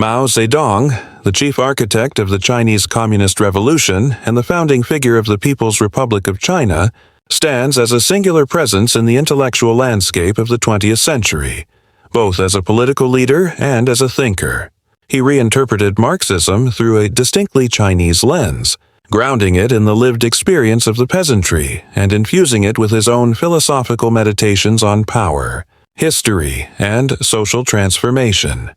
Mao Zedong, the chief architect of the Chinese Communist Revolution and the founding figure of the People's Republic of China, stands as a singular presence in the intellectual landscape of the 20th century, both as a political leader and as a thinker. He reinterpreted Marxism through a distinctly Chinese lens, grounding it in the lived experience of the peasantry and infusing it with his own philosophical meditations on power, history, and social transformation.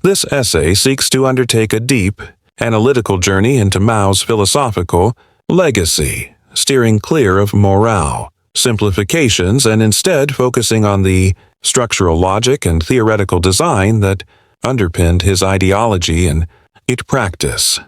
This essay seeks to undertake a deep, analytical journey into Mao's philosophical legacy, steering clear of morale, simplifications, and instead focusing on the structural logic and theoretical design that underpinned his ideology and its practice.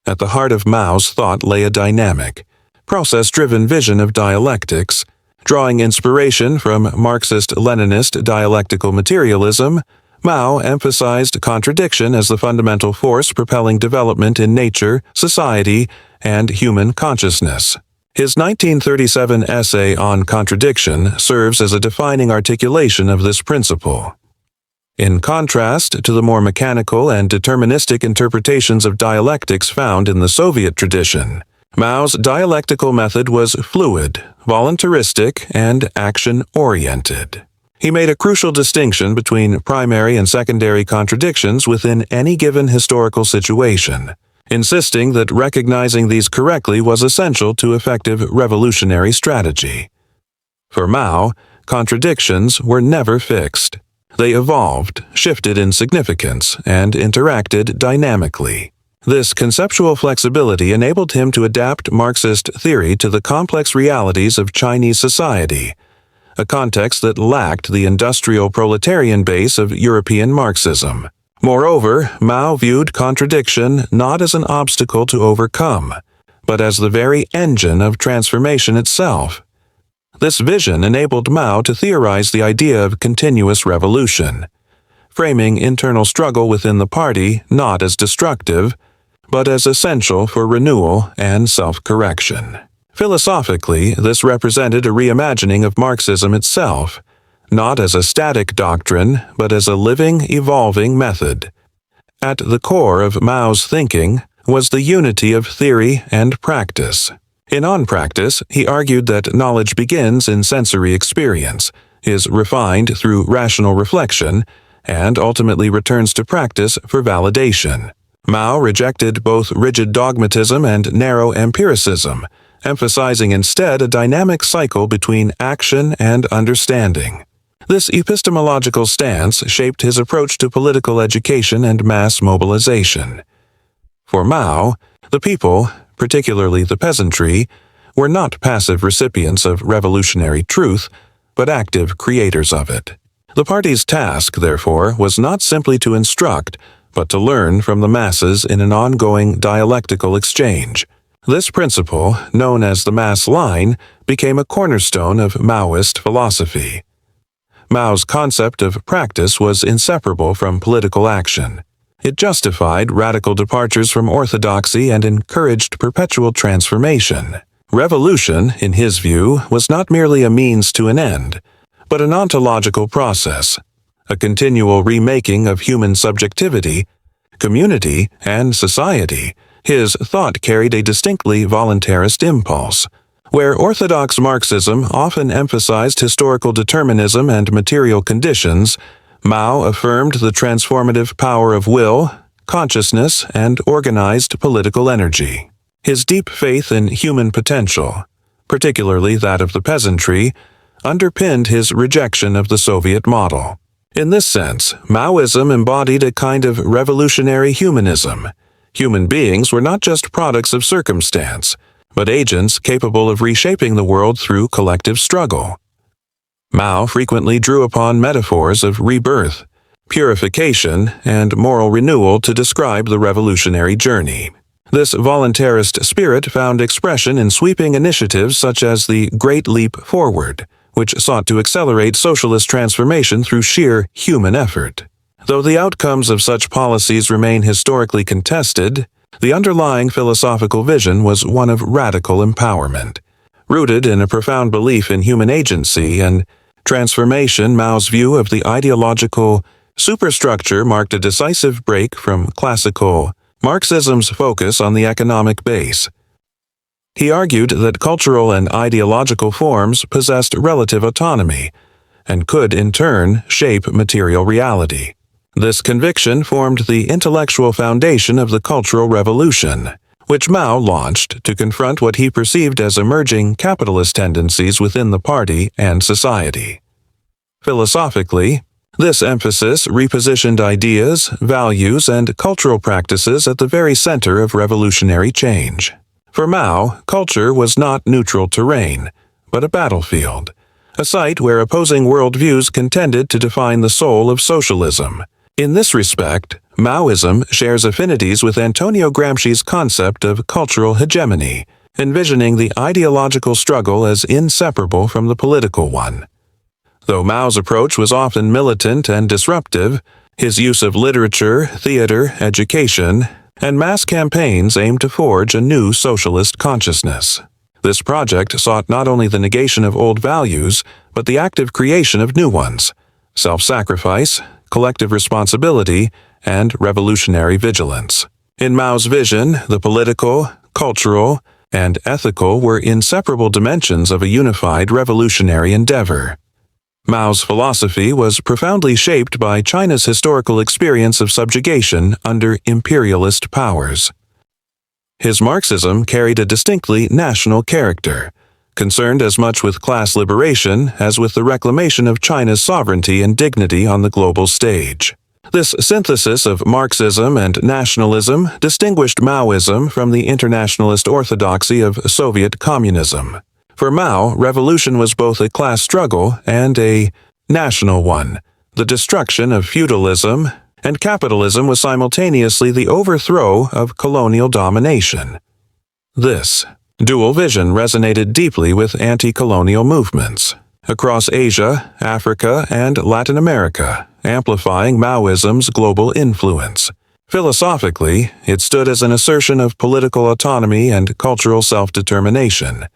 At the heart of Mao's thought lay a dynamic, process-driven vision of dialectics, drawing inspiration from Marxist-Leninist dialectical materialism. Mao emphasized contradiction as the fundamental force propelling development in nature, society, and human consciousness. His 1937 essay on contradiction serves as a defining articulation of this principle. In contrast to the more mechanical and deterministic interpretations of dialectics found in the Soviet tradition, Mao's dialectical method was fluid, voluntaristic, and action-oriented. He made a crucial distinction between primary and secondary contradictions within any given historical situation, insisting that recognizing these correctly was essential to effective revolutionary strategy. For Mao, contradictions were never fixed. They evolved, shifted in significance, and interacted dynamically. This conceptual flexibility enabled him to adapt Marxist theory to the complex realities of Chinese society, a context that lacked the industrial proletarian base of European Marxism. Moreover, Mao viewed contradiction not as an obstacle to overcome, but as the very engine of transformation itself. This vision enabled Mao to theorize the idea of continuous revolution, framing internal struggle within the party not as destructive, but as essential for renewal and self-correction. Philosophically, this represented a reimagining of Marxism itself, not as a static doctrine, but as a living, evolving method. At the core of Mao's thinking was the unity of theory and practice. In On Practice, he argued that knowledge begins in sensory experience, is refined through rational reflection, and ultimately returns to practice for validation. Mao rejected both rigid dogmatism and narrow empiricism, emphasizing instead a dynamic cycle between action and understanding. This epistemological stance shaped his approach to political education and mass mobilization. For Mao, the people, particularly the peasantry, were not passive recipients of revolutionary truth, but active creators of it. The party's task, therefore, was not simply to instruct, but to learn from the masses in an ongoing dialectical exchange. This principle, known as the mass line, became a cornerstone of Maoist philosophy. Mao's concept of practice was inseparable from political action. It justified radical departures from orthodoxy and encouraged perpetual transformation. Revolution, in his view, was not merely a means to an end, but an ontological process, a continual remaking of human subjectivity, community, and society. His thought carried a distinctly voluntarist impulse. Where orthodox Marxism often emphasized historical determinism and material conditions, Mao affirmed the transformative power of will, consciousness, and organized political energy. His deep faith in human potential, particularly that of the peasantry, underpinned his rejection of the Soviet model. In this sense, Maoism embodied a kind of revolutionary humanism. Human beings were not just products of circumstance, but agents capable of reshaping the world through collective struggle. Mao frequently drew upon metaphors of rebirth, purification, and moral renewal to describe the revolutionary journey. This voluntarist spirit found expression in sweeping initiatives such as the Great Leap Forward, which sought to accelerate socialist transformation through sheer human effort. Though the outcomes of such policies remain historically contested, the underlying philosophical vision was one of radical empowerment. Rooted in a profound belief in human agency and transformation, Mao's view of the ideological superstructure marked a decisive break from classical Marxism's focus on the economic base. He argued that cultural and ideological forms possessed relative autonomy and could, in turn, shape material reality. This conviction formed the intellectual foundation of the Cultural Revolution, which Mao launched to confront what he perceived as emerging capitalist tendencies within the party and society. Philosophically, this emphasis repositioned ideas, values, and cultural practices at the very center of revolutionary change. For Mao, culture was not neutral terrain, but a battlefield, a site where opposing worldviews contended to define the soul of socialism. In this respect, Maoism shares affinities with Antonio Gramsci's concept of cultural hegemony, envisioning the ideological struggle as inseparable from the political one. Though Mao's approach was often militant and disruptive, his use of literature, theater, education, and mass campaigns aimed to forge a new socialist consciousness. This project sought not only the negation of old values, but the active creation of new ones: self-sacrifice, collective responsibility, and revolutionary vigilance. In Mao's vision, the political, cultural, and ethical were inseparable dimensions of a unified revolutionary endeavor. Mao's philosophy was profoundly shaped by China's historical experience of subjugation under imperialist powers. His Marxism carried a distinctly national character, concerned as much with class liberation as with the reclamation of China's sovereignty and dignity on the global stage. This synthesis of Marxism and nationalism distinguished Maoism from the internationalist orthodoxy of Soviet communism. For Mao, revolution was both a class struggle and a national one. The destruction of feudalism and capitalism was simultaneously the overthrow of colonial domination. This dual vision resonated deeply with anti-colonial movements across Asia, Africa, and Latin America, amplifying Maoism's global influence. Philosophically, it stood as an assertion of political autonomy and cultural self-determination,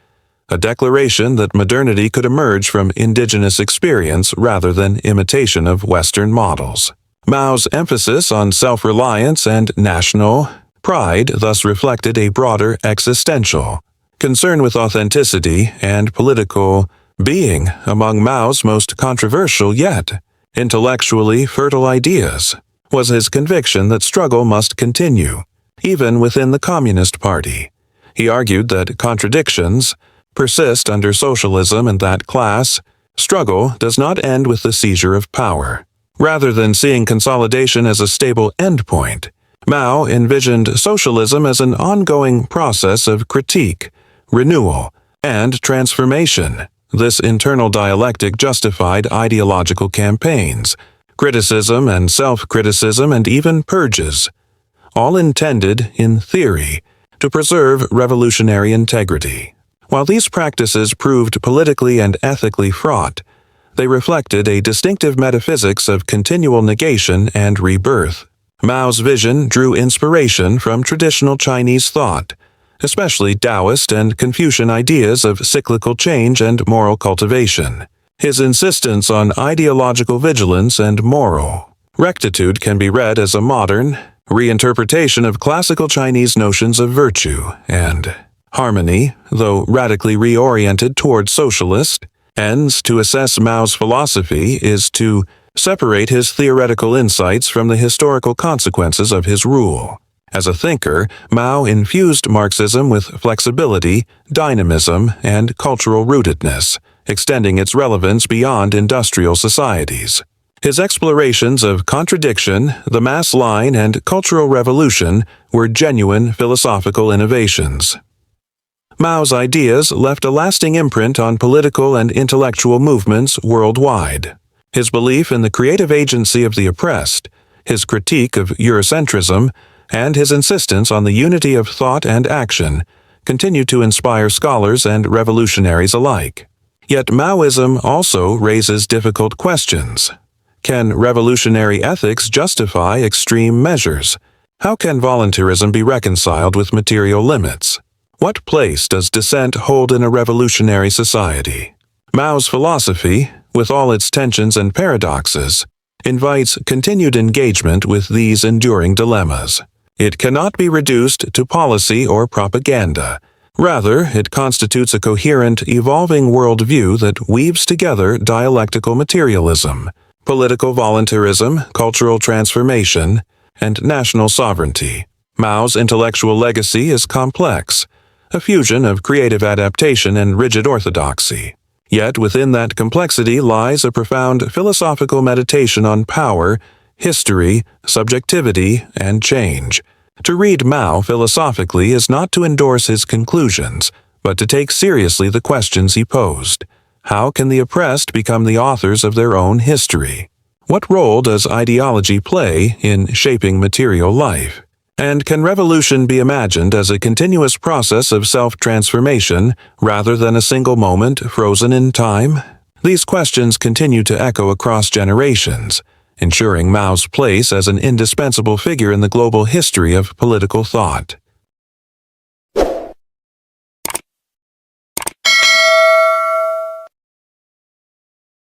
a declaration that modernity could emerge from indigenous experience rather than imitation of Western models. Mao's emphasis on self-reliance and national pride thus reflected a broader existential concern with authenticity and political being among Mao's most controversial yet intellectually fertile ideas was his conviction that struggle must continue, even within the Communist Party. He argued that contradictions persist under socialism and that class struggle does not end with the seizure of power. Rather than seeing consolidation as a stable endpoint, Mao envisioned socialism as an ongoing process of critique, renewal, and transformation. This internal dialectic justified ideological campaigns, criticism and self-criticism, and even purges, all intended, in theory, to preserve revolutionary integrity. While these practices proved politically and ethically fraught, they reflected a distinctive metaphysics of continual negation and rebirth. Mao's vision drew inspiration from traditional Chinese thought, especially Taoist and Confucian ideas of cyclical change and moral cultivation. His insistence on ideological vigilance and moral rectitude can be read as a modern reinterpretation of classical Chinese notions of virtue and harmony, though radically reoriented toward socialist ends. To assess Mao's philosophy is to separate his theoretical insights from the historical consequences of his rule. As a thinker, Mao infused Marxism with flexibility, dynamism, and cultural rootedness, extending its relevance beyond industrial societies. His explorations of contradiction, the mass line, and cultural revolution were genuine philosophical innovations. Mao's ideas left a lasting imprint on political and intellectual movements worldwide. His belief in the creative agency of the oppressed, his critique of Eurocentrism, and his insistence on the unity of thought and action continue to inspire scholars and revolutionaries alike. Yet Maoism also raises difficult questions. Can revolutionary ethics justify extreme measures? How can voluntarism be reconciled with material limits? What place does dissent hold in a revolutionary society? Mao's philosophy, with all its tensions and paradoxes, invites continued engagement with these enduring dilemmas. It cannot be reduced to policy or propaganda. Rather, it constitutes a coherent, evolving worldview that weaves together dialectical materialism, political voluntarism, cultural transformation, and national sovereignty. Mao's intellectual legacy is complex, a fusion of creative adaptation and rigid orthodoxy. Yet within that complexity lies a profound philosophical meditation on power, history, subjectivity, and change. To read Mao philosophically is not to endorse his conclusions, but to take seriously the questions he posed. How can the oppressed become the authors of their own history? What role does ideology play in shaping material life? And can revolution be imagined as a continuous process of self-transformation rather than a single moment frozen in time? These questions continue to echo across generations, ensuring Mao's place as an indispensable figure in the global history of political thought.